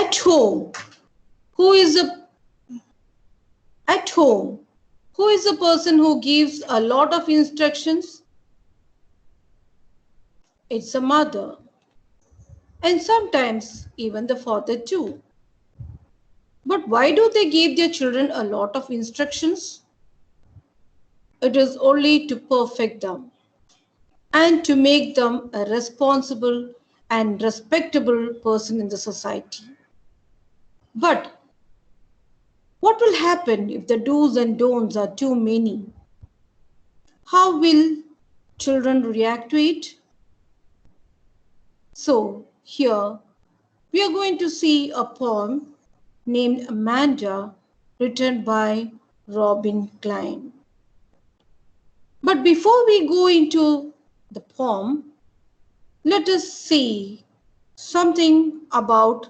At home, who is a at home, who is the person who gives a lot of instructions? It's a mother, and sometimes even the father too. But why do they give their children a lot of instructions? It is only to perfect them and to make them a responsible and respectable person in the society. But what will happen if the do's and don'ts are too many? How will children react to it? So, here we are going to see a poem named Amanda, written by Robin Klein. But before we go into the poem, let us see something about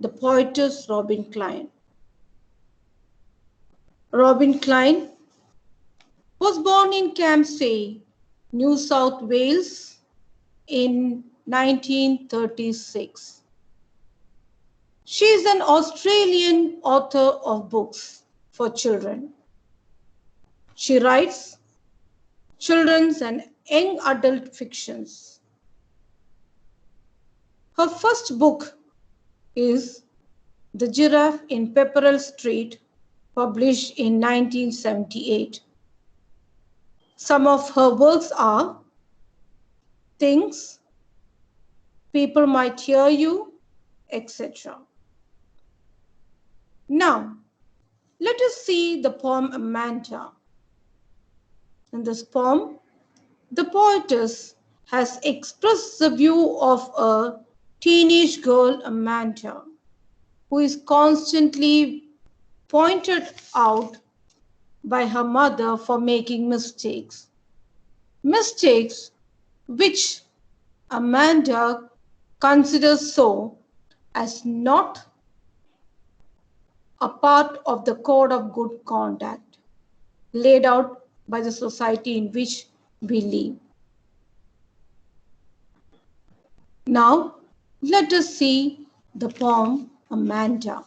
the poetess Robin Klein. Robin Klein was born in Campsie, New South Wales in 1936. She is an Australian author of books for children. She writes children's and young adult fictions. Her first book is The Giraffe in Pepperell Street, published in 1978. Some of her works are Things, People Might Hear You, etc. Now, let us see the poem Amanda. In this poem, the poetess has expressed the view of a teenage girl, Amanda, who is constantly pointed out by her mother for making mistakes. Mistakes which Amanda considers so as not a part of the code of good conduct laid out by the society in which we live. Now, let us see the poem Amanda.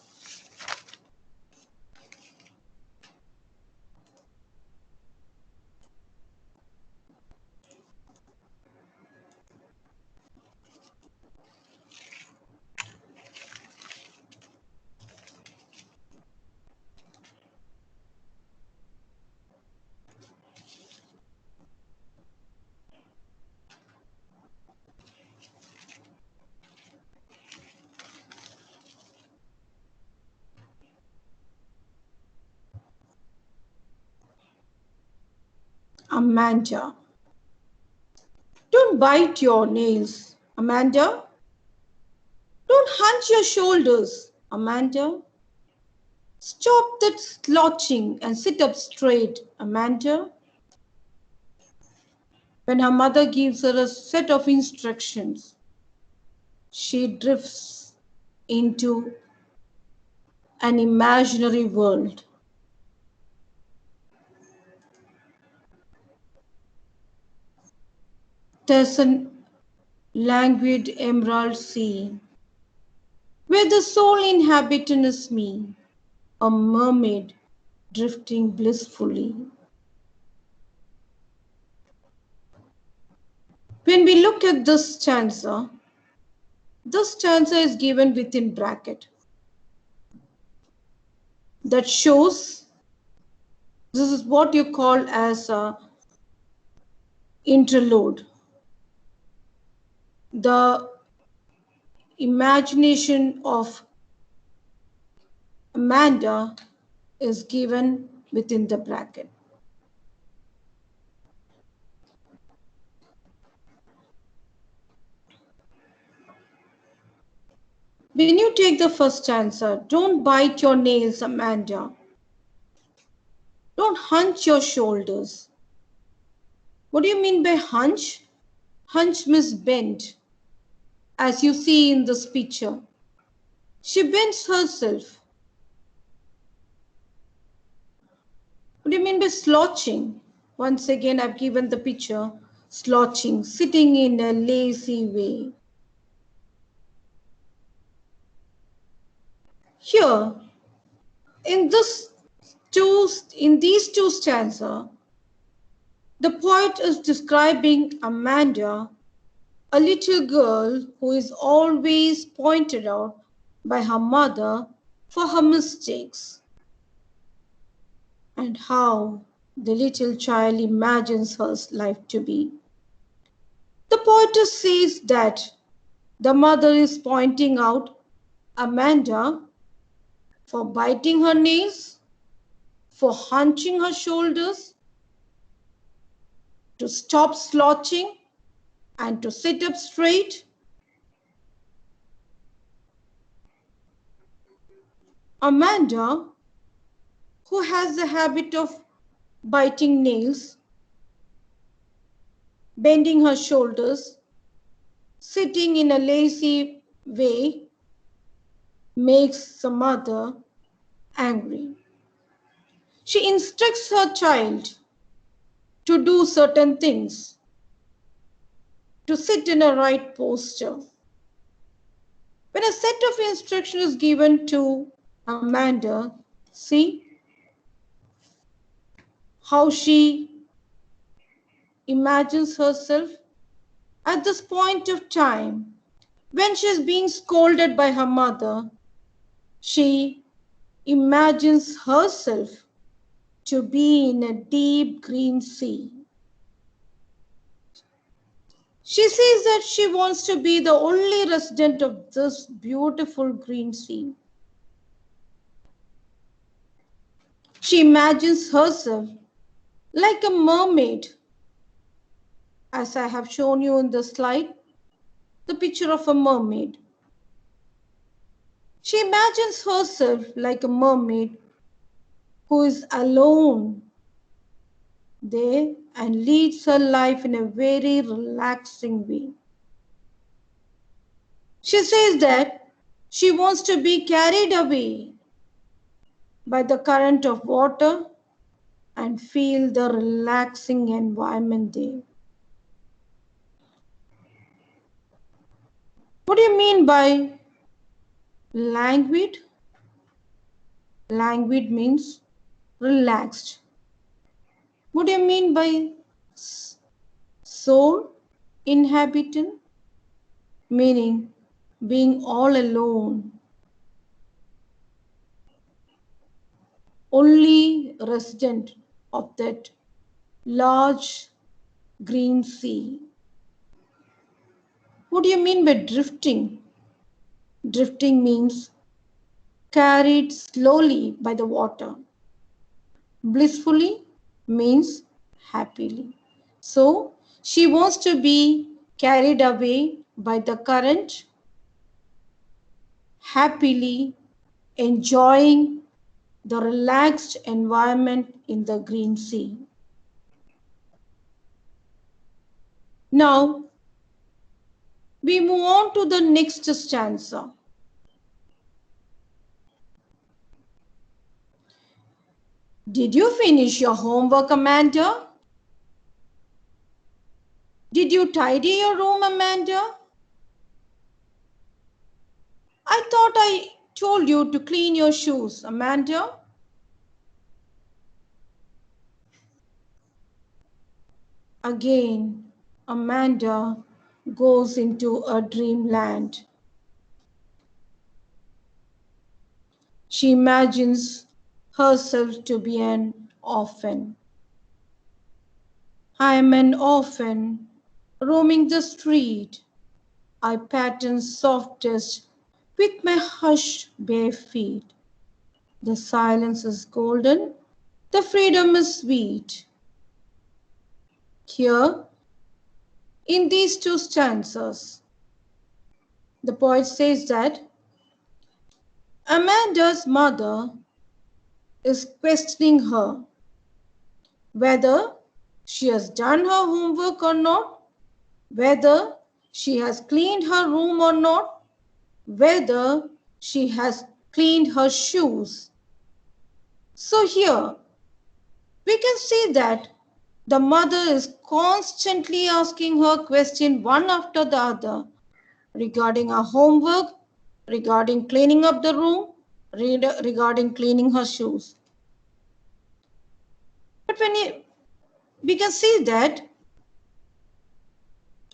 Amanda. Don't bite your nails, Amanda. Don't hunch your shoulders, Amanda. Stop that slouching and sit up straight, Amanda. When her mother gives her a set of instructions, she drifts into an imaginary world. There's a languid emerald sea where the sole inhabitant is me, a mermaid drifting blissfully. When we look at this stanza is given within bracket. That shows this is what you call as a interlude. The imagination of Amanda is given within the bracket. When you take the first stanza, don't bite your nails, Amanda. Don't hunch your shoulders. What do you mean by hunch? Hunch means bend, as you see in this picture. She bends herself. What do you mean by slouching? Once again, I've given the picture. Slouching, sitting in a lazy way. Here, in this in these two stanzas, the poet is describing Amanda, a little girl who is always pointed out by her mother for her mistakes, and how the little child imagines her life to be. The poetess says that the mother is pointing out Amanda for biting her nails, for hunching her shoulders, to stop slouching, and to sit up straight. Amanda, who has the habit of biting nails, bending her shoulders, sitting in a lazy way, makes the mother angry. She instructs her child to do certain things, to sit in a right posture. When a set of instructions is given to Amanda, see how she imagines herself at this point of time when she is being scolded by her mother. She imagines herself to be in a deep green sea. She says that she wants to be the only resident of this beautiful green sea. She imagines herself like a mermaid, as I have shown you in the slide, the picture of a mermaid. She imagines herself like a mermaid who is alone there and leads her life in a very relaxing way. She says that she wants to be carried away by the current of water and feel the relaxing environment there. What do you mean by languid? Languid means relaxed. What do you mean by soul inhabitant? Meaning being all alone, only resident of that large green sea. What do you mean by drifting? Drifting means carried slowly by the water. Blissfully means happily. So she wants to be carried away by the current, happily enjoying the relaxed environment in the green sea. Now, we move on to the next stanza. Did you finish your homework, Amanda? Did you tidy your room, Amanda? I thought I told you to clean your shoes, Amanda. Again, Amanda goes into a dreamland. She imagines herself to be an orphan. I am an orphan roaming the street. I pattern softest with my hushed bare feet. The silence is golden, the freedom is sweet. Here, in these two stanzas, the poet says that Amanda's mother is questioning her whether she has done her homework or not, whether she has cleaned her room or not, whether she has cleaned her shoes. So here we can see that the mother is constantly asking her question one after the other regarding her homework, regarding cleaning up the room, regarding cleaning her shoes. But we can see that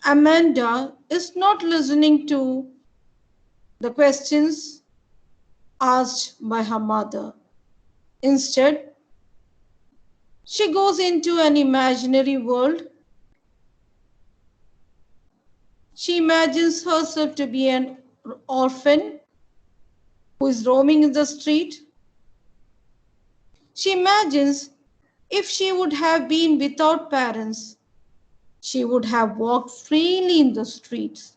Amanda is not listening to the questions asked by her mother. Instead, she goes into an imaginary world. She imagines herself to be an orphan who is roaming in the street. She imagines if she would have been without parents, she would have walked freely in the streets.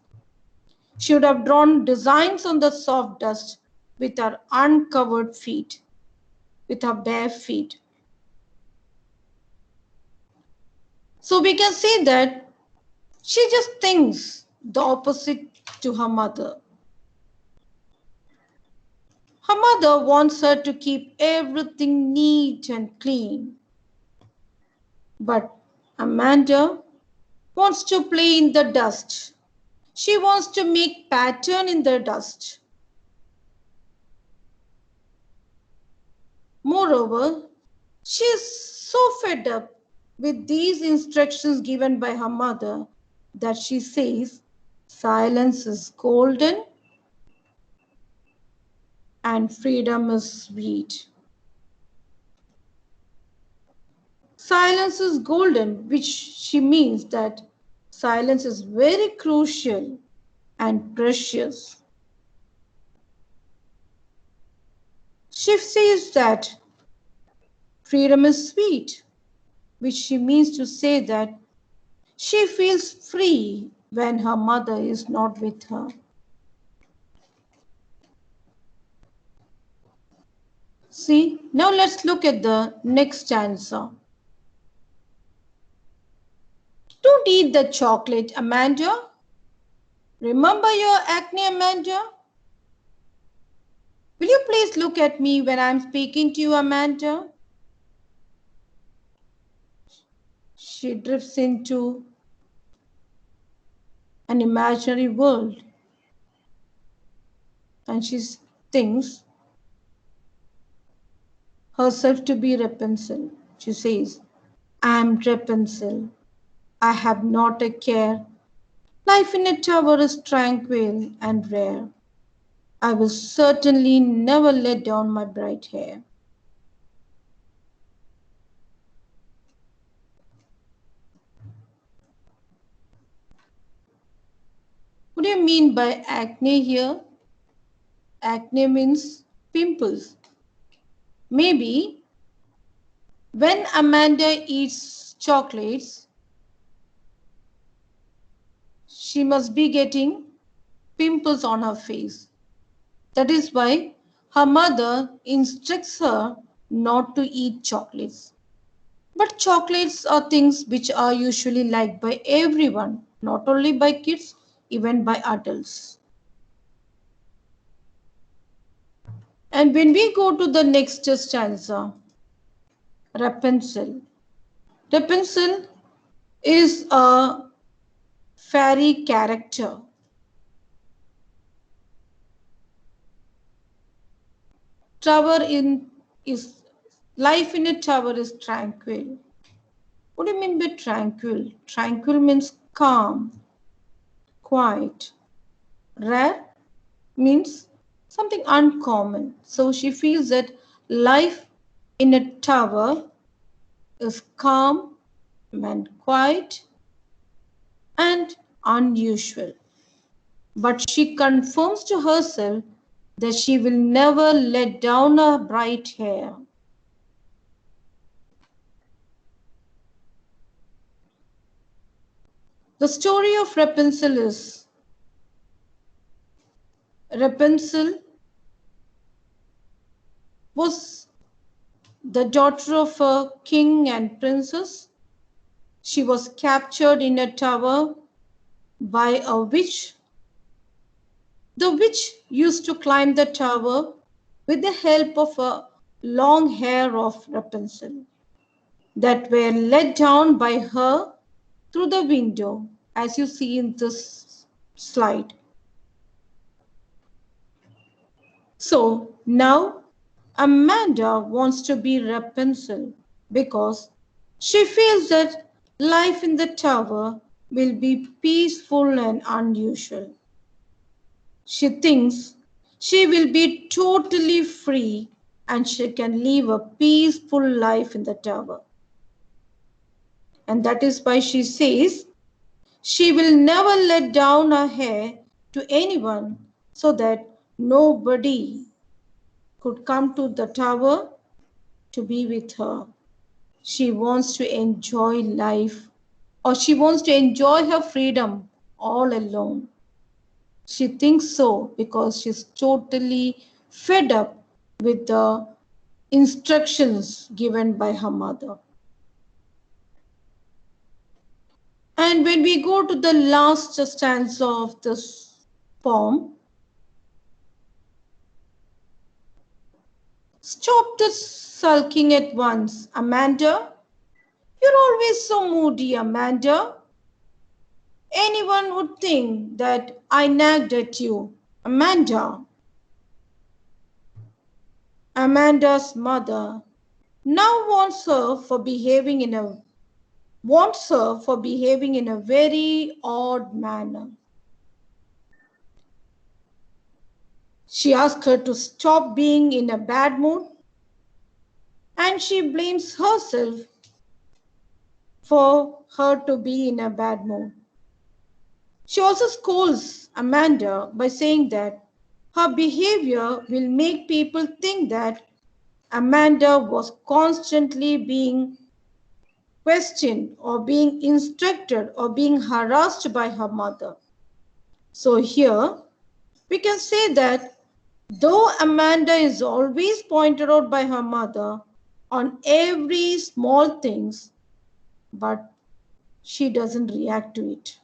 She would have drawn designs on the soft dust with her uncovered feet, with her bare feet. So we can see that she just thinks the opposite to her mother. Her mother wants her to keep everything neat and clean. But Amanda wants to play in the dust. She wants to make pattern in the dust. Moreover, she is so fed up with these instructions given by her mother that she says silence is golden and freedom is sweet. Silence is golden, which she means that silence is very crucial and precious. She says that freedom is sweet, which she means to say that she feels free when her mother is not with her. See, now let's look at the next stanza. Don't eat the chocolate, Amanda. Remember your acne, Amanda? Will you please look at me when I'm speaking to you, Amanda? She drifts into an imaginary world and she thinks herself to be Rapunzel. She says, I'm Rapunzel. I have not a care. Life in a tower is tranquil and rare. I will certainly never let down my bright hair. What do you mean by acne here? Acne means pimples. Maybe when Amanda eats chocolates, she must be getting pimples on her face. That is why her mother instructs her not to eat chocolates. But chocolates are things which are usually liked by everyone, not only by kids, even by adults. And when we go to the next stanza, Rapunzel. Rapunzel is a fairy character. Tower in is life in a tower is tranquil. What do you mean by tranquil? Tranquil means calm, quiet. Rare means something uncommon. So she feels that life in a tower is calm and quiet and unusual. But she confirms to herself that she will never let down her bright hair. The story of Rapunzel is Rapunzel was the daughter of a king and princess. She was captured in a tower by a witch. The witch used to climb the tower with the help of a long hair of Rapunzel that were let down by her through the window, as you see in this slide. So now Amanda wants to be Rapunzel because she feels that life in the tower will be peaceful and unusual. She thinks she will be totally free and she can live a peaceful life in the tower. And that is why she says she will never let down her hair to anyone so that nobody could come to the tower to be with her. She wants to enjoy life or she wants to enjoy her freedom all alone. She thinks so because she's totally fed up with the instructions given by her mother. And when we go to the last stanza of this poem, stop the sulking at once, Amanda. You're always so moody, Amanda. Anyone would think that I nagged at you, Amanda. Amanda's mother now wants her for behaving in a very odd manner. She asks her to stop being in a bad mood and she blames herself for her to be in a bad mood. She also scolds Amanda by saying that her behavior will make people think that Amanda was constantly being questioned or being instructed or being harassed by her mother. So here we can say that though Amanda is always pointed out by her mother on every small things, but she doesn't react to it.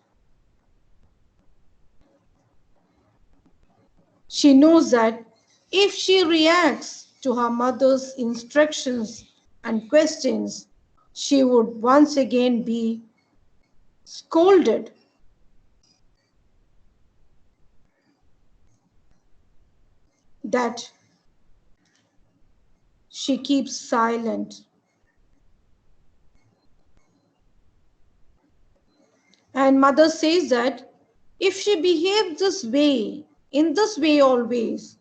She knows that if she reacts to her mother's instructions and questions, she would once again be scolded. That she keeps silent. And mother says that if she behaved this way, in this way always,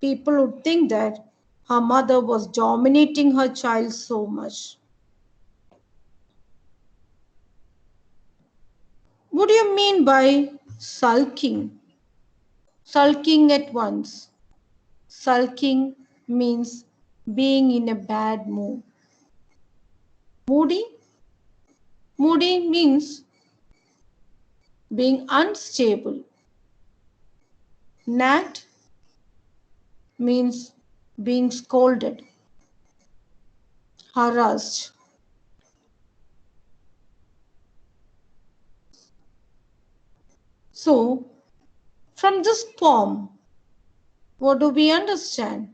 people would think that her mother was dominating her child so much. What do you mean by sulking? Sulking at once. Sulking means being in a bad mood. Moody? Moody means being unstable. Nagged means being scolded, harassed. So, from this poem, what do we understand?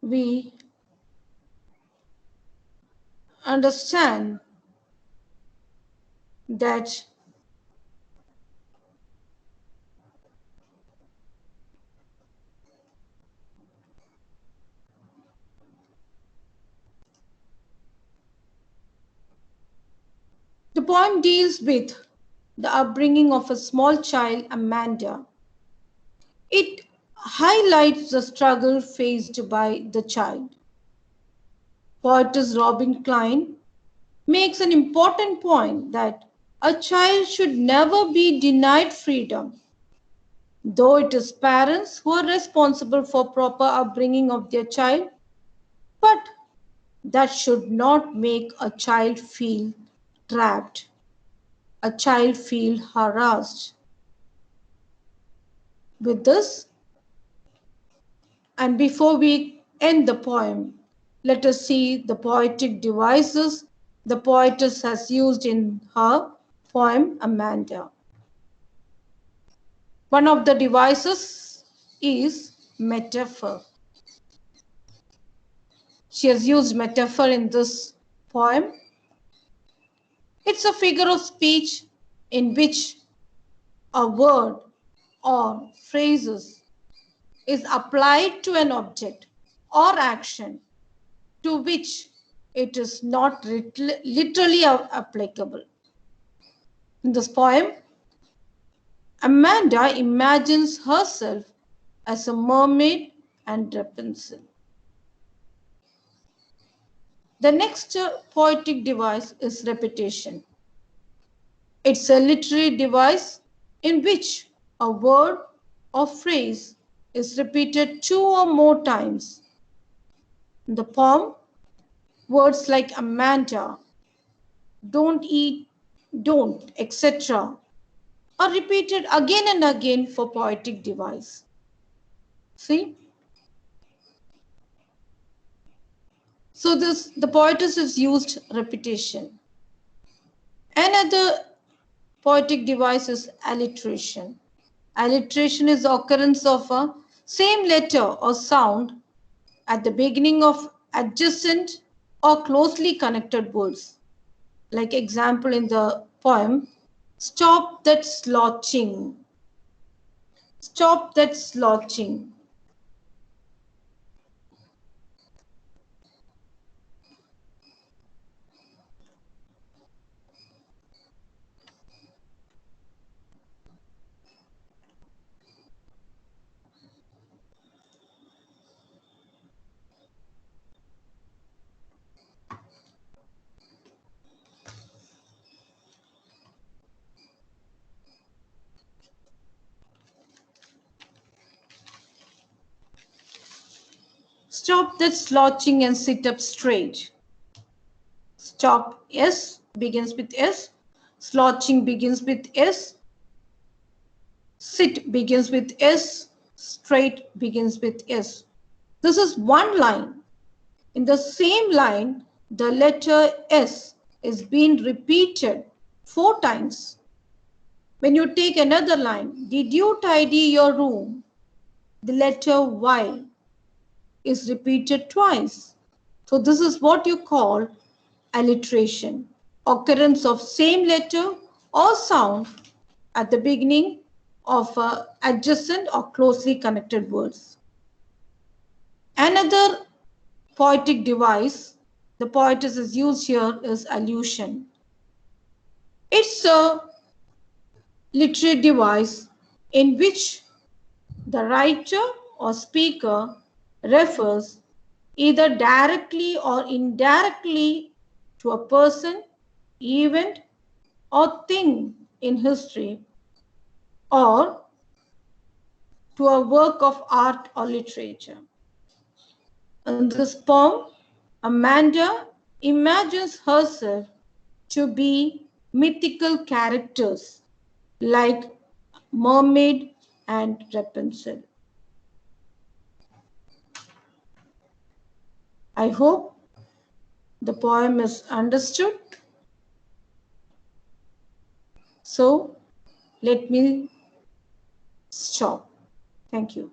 We understand that the poem deals with the upbringing of a small child, Amanda. It highlights the struggle faced by the child. Poetess Robin Klein makes an important point that a child should never be denied freedom, though it is parents who are responsible for proper upbringing of their child, but that should not make a child feel trapped, a child feel harassed. With this, and before we end the poem, let us see the poetic devices the poetess has used in her poem Amanda. One of the devices is metaphor. She has used metaphor in this poem. It's a figure of speech in which a word or phrases is applied to an object or action to which it is not literally applicable. In this poem, Amanda imagines herself as a mermaid and Rapunzel. The next poetic device is repetition. It's a literary device in which a word or phrase is repeated 2 or more times. In the poem, words like Amanda, don't eat, don't, etc. are repeated again and again for poetic device. See? So the poetess has used repetition. Another poetic device is alliteration. Alliteration is the occurrence of a same letter or sound at the beginning of adjacent or closely connected words. Like example in the poem, stop that slouching. Stop that slouching. Stop that slouching and sit up straight. Stop S begins with S. Slouching begins with S. Sit begins with S. Straight begins with S. This is one line. In the same line, the letter S is being repeated 4 times. When you take another line, did you tidy your room? The letter Y is repeated twice. So this is what you call alliteration, occurrence of same letter or sound at the beginning of adjacent or closely connected words. Another poetic device the poetess is used here is allusion. It's a literary device in which the writer or speaker refers either directly or indirectly to a person, event, or thing in history, or to a work of art or literature. In this poem, Amanda imagines herself to be mythical characters like mermaid and Rapunzel. I hope the poem is understood. So let me stop. Thank you.